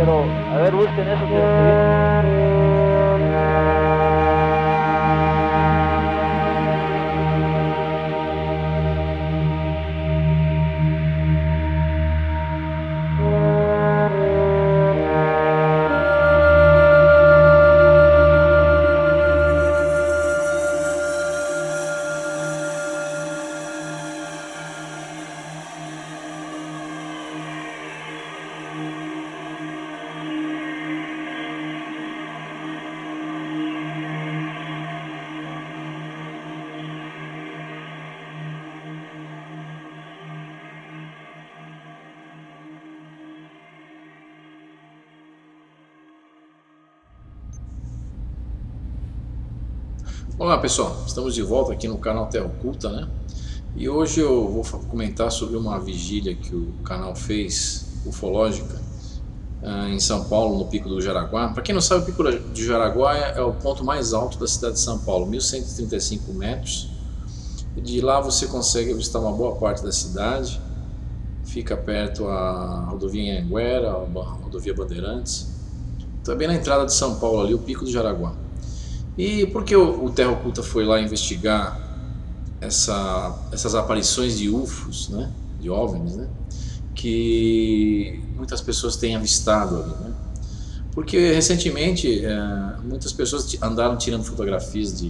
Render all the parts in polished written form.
pero a ver, busquen eso que vi. Olá pessoal, estamos de volta aqui no canal Terra Oculta, né? E hoje eu vou comentar sobre uma vigília que o canal fez, ufológica, em São Paulo, no Pico do Jaraguá. Para quem não sabe, o Pico do Jaraguá é o ponto mais alto da cidade de São Paulo, 1135 metros. E de lá você consegue avistar uma boa parte da cidade. Fica perto a rodovia Anhanguera, a rodovia Bandeirantes. Também na entrada de São Paulo ali, o Pico do Jaraguá. E por que o Terra Oculta foi lá investigar essas aparições de UFOs, né, de OVNIs, né, que muitas pessoas têm avistado ali, né? Porque recentemente muitas pessoas andaram tirando fotografias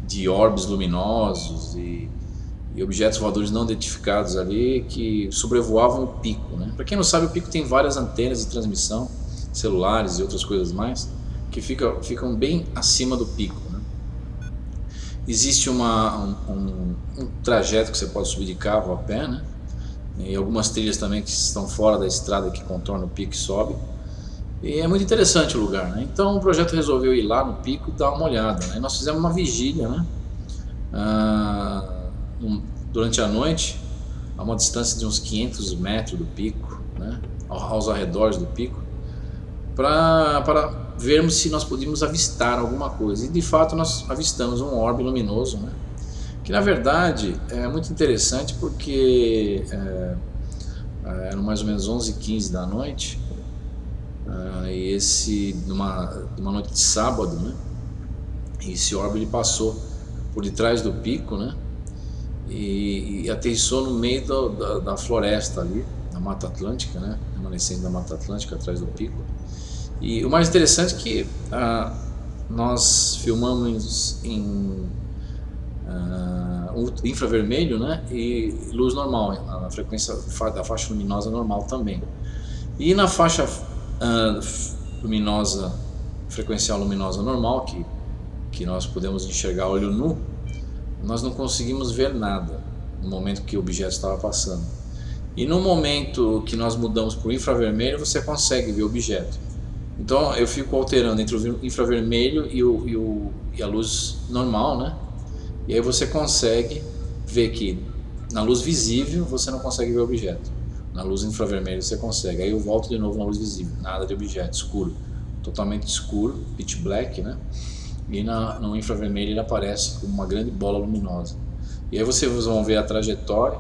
de orbes luminosos e objetos voadores não identificados ali que sobrevoavam o pico, né? Para quem não sabe, o pico tem várias antenas de transmissão, celulares e outras coisas mais, que ficam bem acima do pico, né? Existe um trajeto que você pode subir de carro a pé, né? E algumas trilhas também que estão fora da estrada que contorna o pico e sobe. E é muito interessante o lugar, né? Então o projeto resolveu ir lá no pico e dar uma olhada, né? E nós fizemos uma vigília, né? Durante a noite, a uma distância de uns 500 metros do pico, né? Aos arredores do pico, para vermos se nós podíamos avistar alguma coisa. E de fato nós avistamos um orbe luminoso, né? Que na verdade é muito interessante porque eram mais ou menos 11h15 da noite, e numa noite de sábado, né? E esse orbe ele passou por detrás do pico, né? E aterrissou no meio da floresta ali, da Mata Atlântica, né? Remanescente da Mata Atlântica atrás do pico. E o mais interessante é que nós filmamos em infravermelho, né, e luz normal, a frequência da faixa luminosa normal também. E na faixa luminosa, frequencial luminosa normal, que nós podemos enxergar a olho nu, nós não conseguimos ver nada no momento que o objeto estava passando. E no momento que nós mudamos para o infravermelho, você consegue ver o objeto. Então eu fico alternando entre o infravermelho e a luz normal, né? E aí você consegue ver que na luz visível você não consegue ver o objeto. Na luz infravermelho você consegue. Aí eu volto de novo na luz visível, nada de objeto, escuro, totalmente escuro, pitch black, né? E no infravermelho ele aparece como uma grande bola luminosa. E aí vocês vão ver a trajetória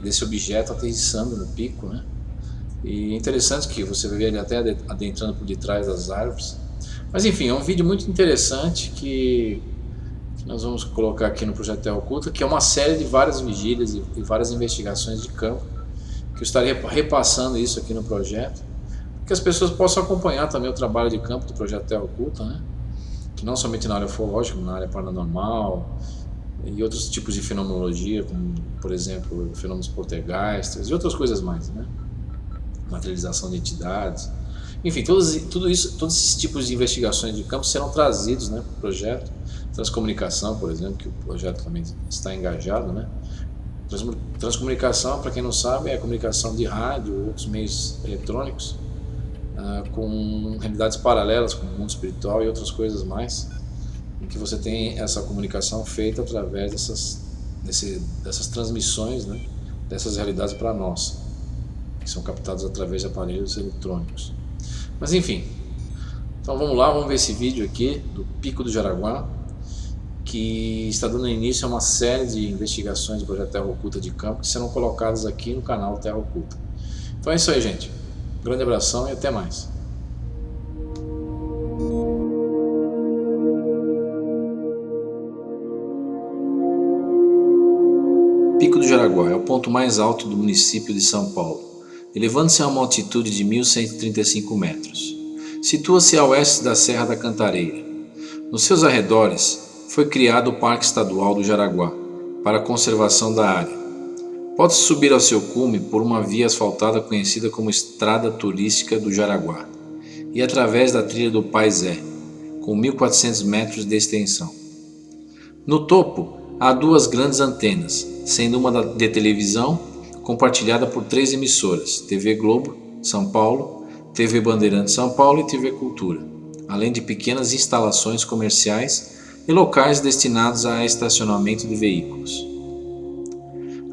desse objeto aterrissando no pico, né? E é interessante que você vê ele até adentrando por detrás das árvores. Mas enfim, é um vídeo muito interessante que nós vamos colocar aqui no Projeto Terra Oculta, que é uma série de várias vigílias e várias investigações de campo, que eu estarei repassando isso aqui no projeto, para que as pessoas possam acompanhar também o trabalho de campo do Projeto Terra Oculta, né? Que não somente na área ufológica, como na área paranormal e outros tipos de fenomenologia, como por exemplo fenômenos poltergeistes e outras coisas mais, né? Materialização de entidades, enfim, todos esses tipos de investigações de campo serão trazidos, né, para o projeto. Transcomunicação, por exemplo, que o projeto também está engajado, né? Transcomunicação, para quem não sabe, é a comunicação de rádio ou outros meios eletrônicos com realidades paralelas, como o mundo espiritual e outras coisas mais, em que você tem essa comunicação feita através dessas transmissões, né, dessas realidades para nós, que são captados através de aparelhos eletrônicos. Mas enfim, então vamos lá, vamos ver esse vídeo aqui do Pico do Jaraguá, que está dando início a uma série de investigações do Projeto Terra Oculta de campo que serão colocadas aqui no canal Terra Oculta. Então é isso aí, gente. Um grande abração e até mais. Pico do Jaraguá é o ponto mais alto do município de São Paulo, elevando-se a uma altitude de 1.135 metros. Situa-se a oeste da Serra da Cantareira. Nos seus arredores foi criado o Parque Estadual do Jaraguá, para a conservação da área. Pode-se subir ao seu cume por uma via asfaltada conhecida como Estrada Turística do Jaraguá e através da trilha do Pai Zé, com 1.400 metros de extensão. No topo, há duas grandes antenas, sendo uma de televisão, compartilhada por 3 emissoras, TV Globo, São Paulo, TV Bandeirantes São Paulo e TV Cultura, além de pequenas instalações comerciais e locais destinados a estacionamento de veículos.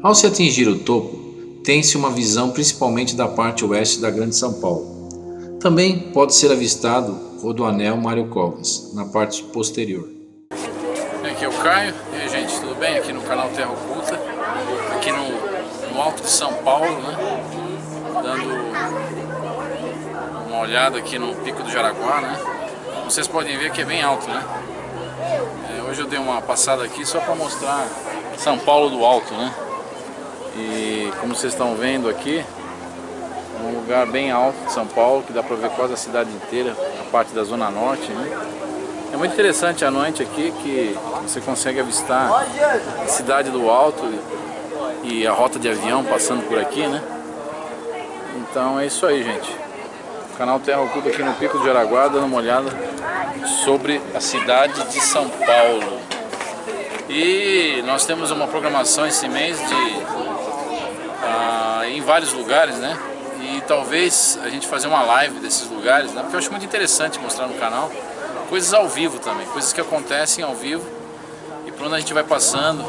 Ao se atingir o topo, tem-se uma visão principalmente da parte oeste da Grande São Paulo. Também pode ser avistado o Rodoanel Mário Covas, na parte posterior. Aqui é o Caio, e aí gente, tudo bem? Aqui no canal Terra Oculta, aqui no alto de São Paulo, né? Dando uma olhada aqui no Pico do Jaraguá, né? Como vocês podem ver que é bem alto, né? Hoje eu dei uma passada aqui só para mostrar São Paulo do alto, né? E como vocês estão vendo aqui, é um lugar bem alto de São Paulo, que dá para ver quase a cidade inteira, a parte da Zona Norte, né? É muito interessante à noite aqui que você consegue avistar a cidade do alto e a rota de avião passando por aqui, né? Então é isso aí, gente. O canal Terra Oculta aqui no Pico do Jaraguá, dando uma olhada sobre a cidade de São Paulo. E nós temos uma programação esse mês em vários lugares, né? E talvez a gente fazer uma live desses lugares, né? Porque eu acho muito interessante mostrar no canal coisas ao vivo também, coisas que acontecem ao vivo e por onde a gente vai passando,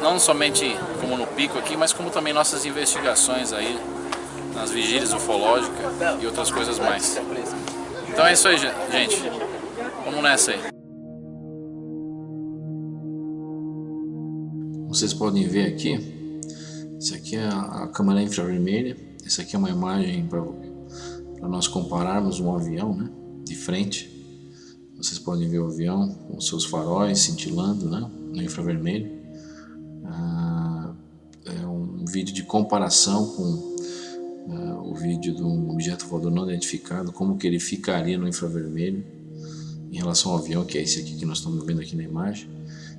não somente como no pico aqui, mas como também nossas investigações aí nas vigílias ufológicas e outras coisas mais. Então é isso aí, gente. Vamos nessa aí. Vocês podem ver aqui, essa aqui é a câmera infravermelha, essa aqui é uma imagem para nós compararmos um avião, né, de frente. Vocês podem ver o avião com seus faróis cintilando, né, no infravermelho. É um vídeo de comparação com o vídeo de um objeto voador não identificado, como que ele ficaria no infravermelho em relação ao avião, que é esse aqui que nós estamos vendo aqui na imagem.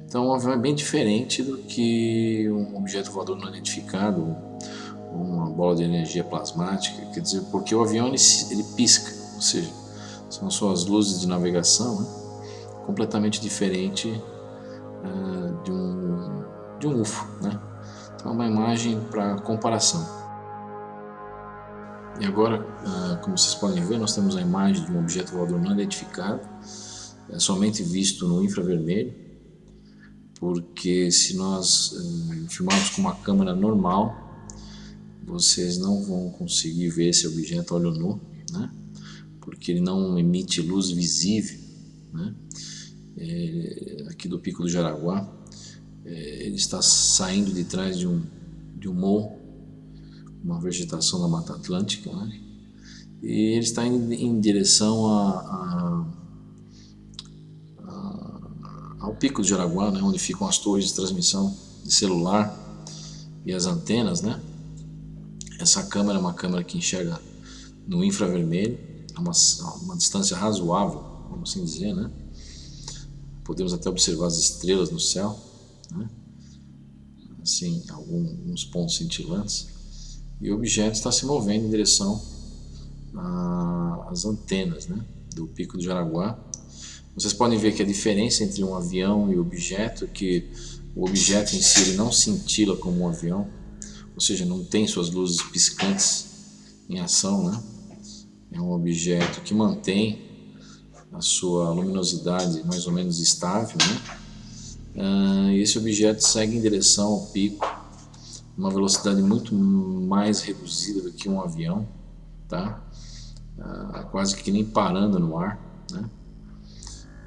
Então o avião é bem diferente do que um objeto voador não identificado, uma bola de energia plasmática, quer dizer, porque o avião ele pisca, ou seja, são suas luzes de navegação, né? Completamente diferente de um UFO, né? Então é uma imagem para comparação. E agora, como vocês podem ver, nós temos a imagem de um objeto voador não identificado, somente visto no infravermelho, porque se nós filmarmos com uma câmera normal, vocês não vão conseguir ver esse objeto a olho nu, né? Porque ele não emite luz visível, né? Aqui do Pico do Jaraguá, ele está saindo de trás de um morro, uma vegetação da Mata Atlântica, né? E ele está indo em direção ao Pico do Jaraguá, né? Onde ficam as torres de transmissão de celular e as antenas, né? Essa câmera é uma câmera que enxerga no infravermelho, a uma distância razoável, vamos assim dizer, né? Podemos até observar as estrelas no céu, né? Assim, alguns pontos cintilantes. E o objeto está se movendo em direção às antenas, né, do Pico do Jaraguá. Vocês podem ver que a diferença entre um avião e o objeto é que o objeto em si ele não cintila como um avião, ou seja, não tem suas luzes piscantes em ação, né? É um objeto que mantém a sua luminosidade mais ou menos estável, né? E esse objeto segue em direção ao pico, uma velocidade muito mais reduzida do que um avião, tá? Quase que nem parando no ar, né?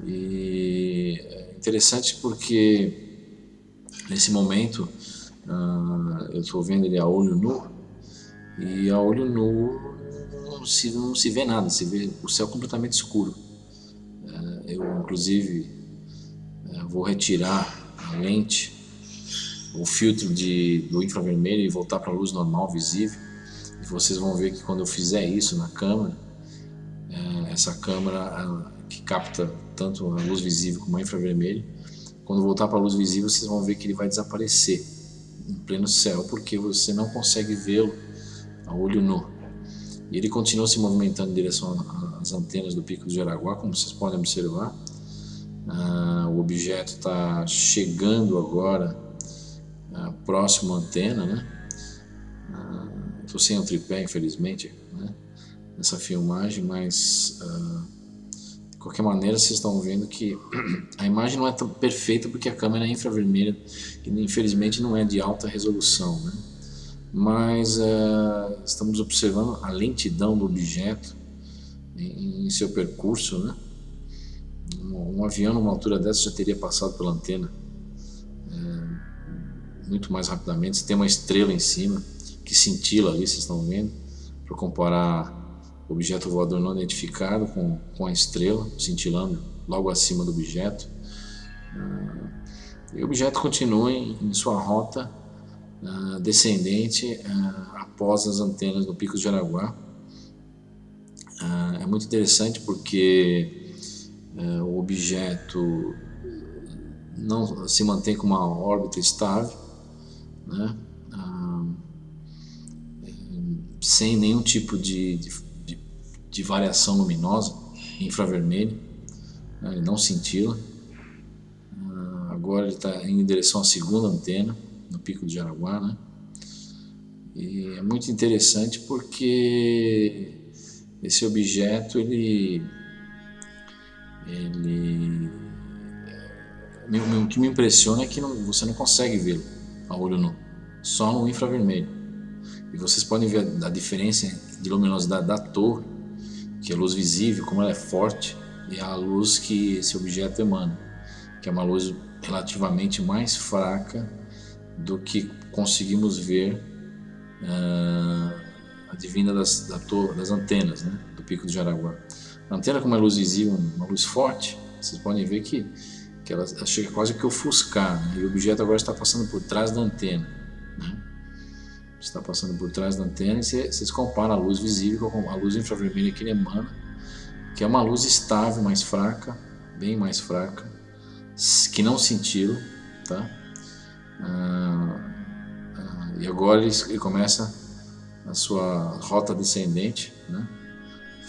E é interessante porque nesse momento eu estou vendo ele a olho nu, e a olho nu não se vê nada, se vê o céu completamente escuro. Eu inclusive vou retirar a lente, o filtro do infravermelho e voltar para a luz normal visível, e vocês vão ver que quando eu fizer isso na câmera, essa câmera que capta tanto a luz visível como a infravermelho, quando voltar para a luz visível vocês vão ver que ele vai desaparecer em pleno céu, porque você não consegue vê-lo a olho nu. E ele continua se movimentando em direção às antenas do Pico do Jaraguá, como vocês podem observar. O objeto está chegando agora próximo à antena, né? Estou sem o tripé, infelizmente, né, nessa filmagem, mas de qualquer maneira vocês estão vendo que a imagem não é tão perfeita porque a câmera é infravermelha e infelizmente não é de alta resolução, né? Mas estamos observando a lentidão do objeto em seu percurso, né? Um avião numa altura dessa já teria passado pela antena muito mais rapidamente. Você tem uma estrela em cima que cintila ali, vocês estão vendo, para comparar o objeto voador não identificado com a estrela cintilando logo acima do objeto. E o objeto continua em sua rota descendente após as antenas do Pico do Jaraguá. É muito interessante porque o objeto não se mantém com uma órbita estável, né? Sem nenhum tipo de variação luminosa infravermelho, né? Ele não cintila. Agora ele está indo em direção à segunda antena no Pico do Jaraguá, né? E é muito interessante porque esse objeto o que me impressiona é que você não consegue vê-lo a olho nu, só no infravermelho. E vocês podem ver a diferença de luminosidade da torre, que é a luz visível, como ela é forte, e a luz que esse objeto emana, que é uma luz relativamente mais fraca do que conseguimos ver advinda das antenas, né, do Pico do Jaraguá. A antena, como é luz visível, uma luz forte, vocês podem ver que ela chega quase que ofuscar, né? E o objeto agora está passando por trás da antena, né? Está passando por trás da antena e vocês comparam a luz visível com a luz infravermelha que ele emana, que é uma luz estável, mais fraca, bem mais fraca, que não cintila, tá? E agora ele começa a sua rota descendente, né?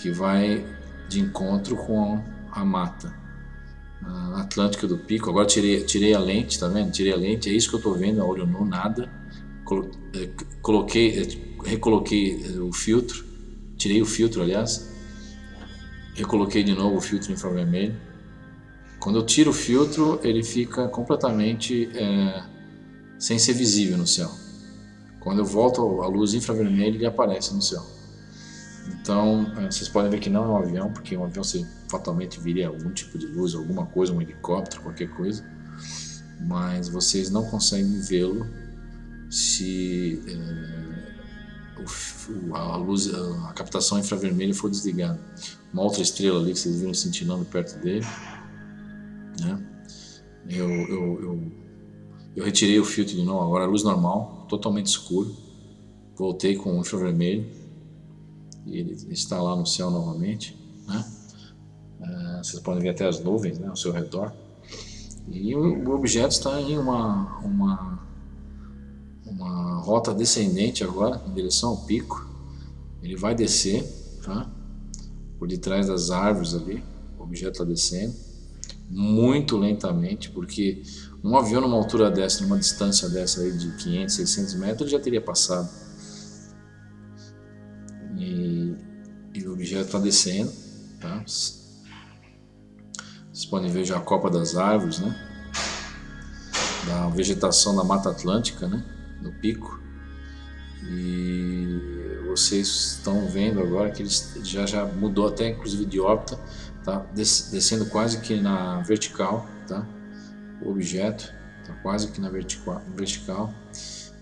Que vai de encontro com a mata atlântica do Pico. Agora tirei a lente, tá vendo? Tirei a lente, é isso que eu estou vendo a olho nu, nada. Recoloquei o filtro, tirei o filtro, aliás, recoloquei de novo o filtro infravermelho. Quando eu tiro o filtro, ele fica completamente sem ser visível no céu. Quando eu volto à luz infravermelha, ele aparece no céu. Então, vocês podem ver que não é um avião, porque um avião você fatalmente viria algum tipo de luz, alguma coisa, um helicóptero, qualquer coisa, mas vocês não conseguem vê-lo se a captação infravermelha for desligada. Uma outra estrela ali que vocês viram cintilando perto dele, né? Eu retirei o filtro de novo, agora a luz normal, totalmente escuro, voltei com o infravermelho e ele está lá no céu novamente, né? Vocês podem ver até as nuvens, né, ao seu redor, e o objeto está em uma rota descendente agora em direção ao pico. Ele vai descer, tá? Por detrás das árvores ali. O objeto está descendo muito lentamente, porque um avião numa altura dessa, numa distância dessa aí de 500, 600 metros, ele já teria passado. E o objeto está descendo, tá? Vocês podem ver já a copa das árvores, né? Da vegetação da Mata Atlântica, né? No pico. E vocês estão vendo agora que ele já mudou até inclusive de órbita, tá? Descendo quase que na vertical, tá? O objeto está quase que na vertical.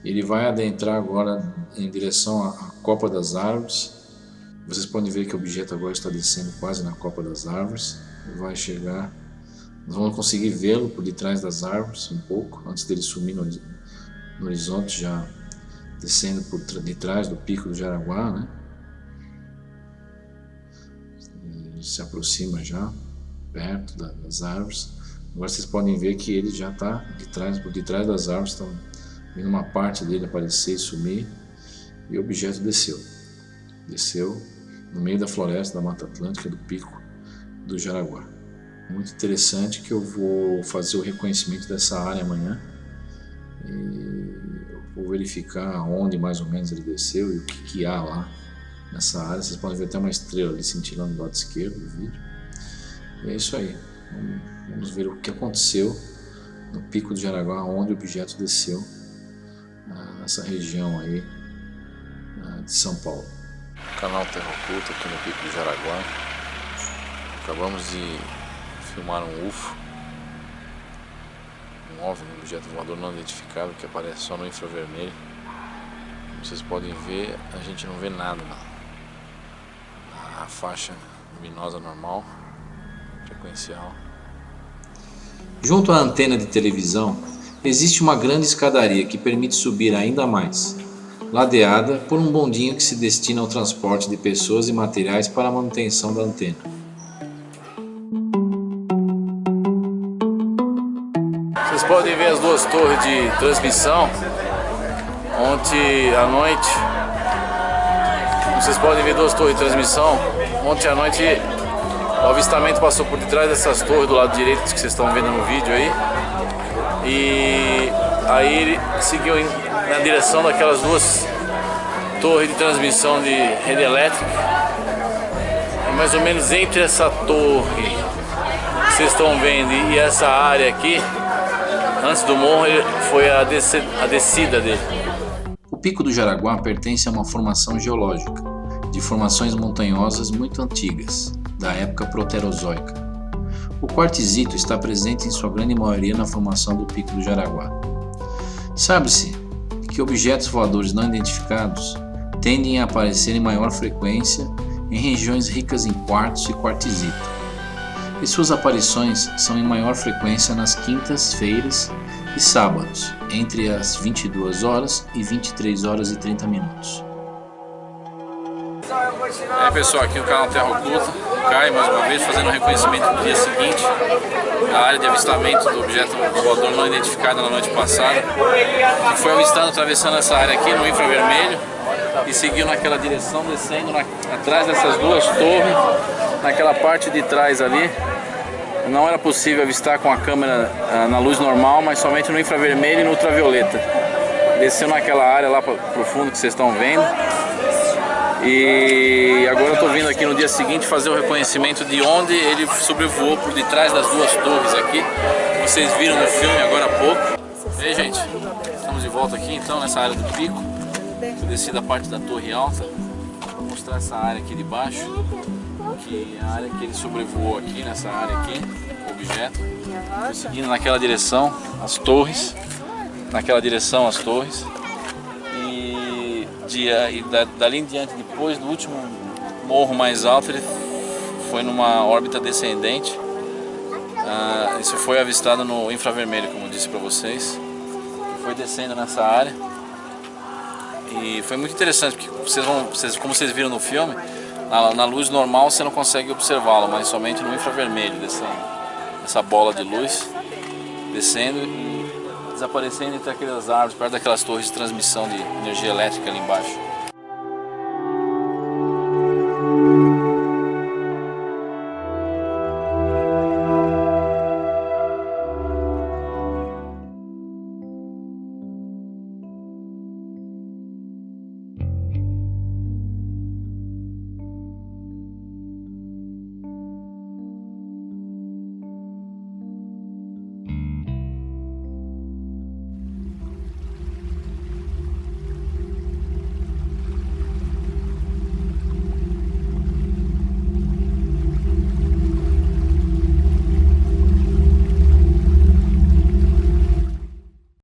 Ele vai adentrar agora em direção à copa das árvores Vocês podem ver que o objeto agora está descendo quase na copa das árvores. Vai chegar, nós vamos conseguir vê-lo por detrás das árvores um pouco, antes dele sumir no horizonte, já descendo por detrás do pico do Jaraguá, né? Ele se aproxima já, perto das árvores. Agora vocês podem ver que ele já está por detrás das árvores, estão vendo uma parte dele aparecer e sumir, e o objeto desceu no meio da floresta da Mata Atlântica, do pico do Jaraguá. Muito interessante, que eu vou fazer o reconhecimento dessa área amanhã e eu vou verificar onde mais ou menos ele desceu e o que há lá nessa área. Vocês podem ver até uma estrela ali cintilando do lado esquerdo do vídeo. E é isso aí, vamos ver o que aconteceu no pico do Jaraguá, onde o objeto desceu, nessa região aí de São Paulo. Canal Terra Oculta aqui no pico do Jaraguá. Acabamos de filmar um UFO, um OVNI, um objeto voador não identificado, que aparece só no infravermelho. Como vocês podem ver, a gente não vê nada na faixa luminosa normal, frequencial. Junto à antena de televisão, existe uma grande escadaria que permite subir ainda mais, ladeada por um bondinho que se destina ao transporte de pessoas e materiais para a manutenção da antena. Vocês podem ver as duas torres de transmissão. Ontem à noite, vocês podem ver duas torres de transmissão. Ontem à noite o avistamento passou por detrás dessas torres do lado direito que vocês estão vendo no vídeo aí. E aí ele seguiu na direção daquelas duas torres de transmissão de rede elétrica. É mais ou menos entre essa torre que vocês estão vendo e essa área aqui, antes do morro, foi a descida dele. O Pico do Jaraguá pertence a uma formação geológica, de formações montanhosas muito antigas, da época proterozoica. O quartzito está presente em sua grande maioria na formação do Pico do Jaraguá. Sabe-se que objetos voadores não identificados tendem a aparecer em maior frequência em regiões ricas em quartzo e quartzito, e suas aparições são em maior frequência nas quintas-feiras e sábados, entre as 22 horas e 23 horas e 30 minutos. Pessoal, aqui no canal Terra Oculta, Caio mais uma vez fazendo o reconhecimento do dia seguinte, a área de avistamento do objeto voador não identificado na noite passada, que foi avistado atravessando essa área aqui no infravermelho e seguiu naquela direção, descendo atrás dessas duas torres, naquela parte de trás ali. Não era possível avistar com a câmera na luz normal, mas somente no infravermelho e no ultravioleta. Desceu naquela área lá pro fundo que vocês estão vendo. E agora eu estou vindo aqui no dia seguinte fazer o reconhecimento de onde ele sobrevoou por detrás das duas torres aqui. Vocês viram no filme agora há pouco. E aí, gente, estamos de volta aqui então nessa área do pico. Eu desci da parte da torre alta. Vou mostrar essa área aqui de baixo, que é a área que ele sobrevoou aqui, nessa área aqui, o objeto. Estou seguindo naquela direção as torres, e dali em diante, depois do último morro mais alto, ele foi numa órbita descendente. Isso foi avistado no infravermelho, como eu disse para vocês. Foi descendo nessa área e foi muito interessante, porque como vocês viram no filme, na luz normal você não consegue observá-lo, mas somente no infravermelho, essa bola de luz descendo e desaparecendo entre aquelas árvores, perto daquelas torres de transmissão de energia elétrica ali embaixo.